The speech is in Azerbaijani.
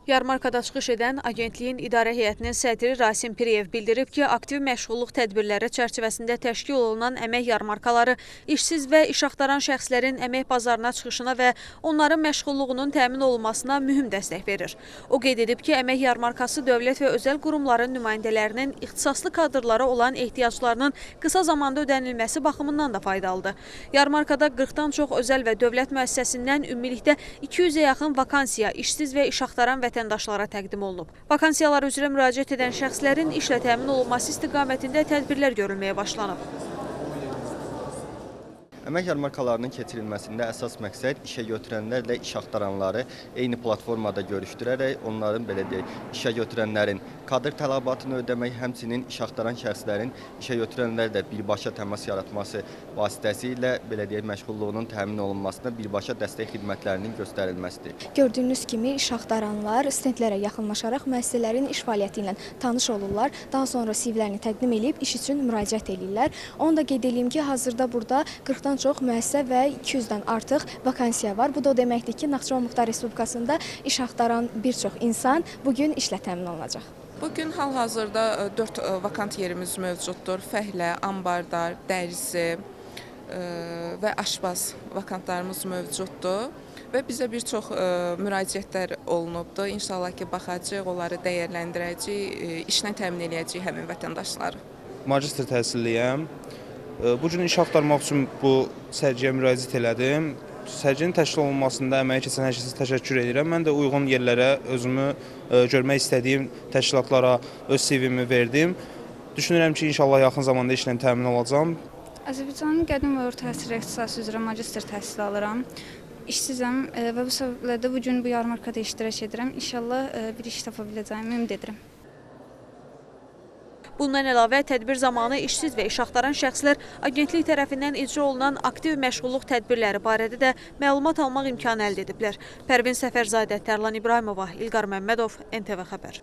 Yarmarkada çıxış edən agentliyin idarə heyətinin sədri Rasim Piriyev bildirib ki, aktiv məşğulluq tədbirləri çərçivəsində təşkil olunan əmək yarmarkaları işsiz və iş axtaran şəxslərin əmək bazarına çıxışına və onların məşğulluğunun təmin olunmasına mühüm dəstək verir. O qeyd edib ki, əmək yarmarkası dövlət və özəl qurumların nümayəndələrinin ixtisaslı kadrlara olan ehtiyaclarının qısa zamanda ödənilməsi baxımından da faydalıdır. Yarmarkada 40-dan çox özəl və dövlət müəssisəsindən ümumilikdə 200-ə yaxın vakansiya işsiz və iş axtaran vətəndaşlara təqdim olunub. Vakansiyalar üzrə müraciət edən şəxslərin işlə təmin olunması istiqamətində tədbirlər görülməyə başlanıb. Əmək yarmarkalarının keçirilməsində əsas məqsəd işə götürənlərlə iş axtaranları eyni platformada görüşdürərək onların işə götürənlərin kadr tələbatını ödəmək, həmçinin iş axtaran şəxslərin işə götürənlərlə birbaşa təmas yaratması vasitəsilə məşğulluğunun təmin olunmasına birbaşa dəstək xidmətlərinin göstərilməsidir. Gördüyünüz kimi iş axtaranlar stendlərə yaxınlaşaraq müəssisələrin iş fəaliyyəti ilə tanış olurlar. Daha sonra CV-lərini təqdim edib iş üçün müraciət edirlər. Onu da qeyd edeyim ki, hazırda burada 40-dan çox müəssisə və 200-dən artıq vakansiya var. Bu da o deməkdir ki, Naxçıvan Muxtar Respublikasında iş axtaran bir çox insan bugün işlə təmin olunacaq. Bugün hal-hazırda 4 vakant yerimiz mövcuddur. Fəhlə, ambardar, dərzi və aşbaz vakantlarımız mövcuddur. Və bizə bir çox müraciətlər olunubdur. İnşallah ki, baxacaq, onları dəyərləndirəcək, işlə təmin edəcək həmin vətəndaşları. Magistr təhsilliyəm. Bugün iş axtarmaq üçün bu sərgiyə müraciət elədim. Sərginin təşkil olunmasında əməyə keçən hər kəsə təşəkkür edirəm. Mən də uyğun yerlərə özümü görmək istədiyim təşkilatlara öz CV-mi verdim. Düşünürəm ki, inşallah yaxın zamanda işlə təmin olacağam. Azərbaycanın qədim və orta əsr ixtisası üzrə magistr təhsili alıram. İşsizəm və bu səbəblə də bugün bu yarmarkada iştirak edirəm. İnşallah bir iş tapa biləcəyimi ümid edirəm. Bundan əlavə, tədbir zamanı işsiz və iş axtaran şəxslər agentlik tərəfindən icra olunan aktiv məşğulluq tədbirləri barədə də məlumat almaq imkanı əldə ediblər. Pərvin Səfərzadə, Tərlan İbrahimova, İlqar Məmmədov, NTV Xəbər.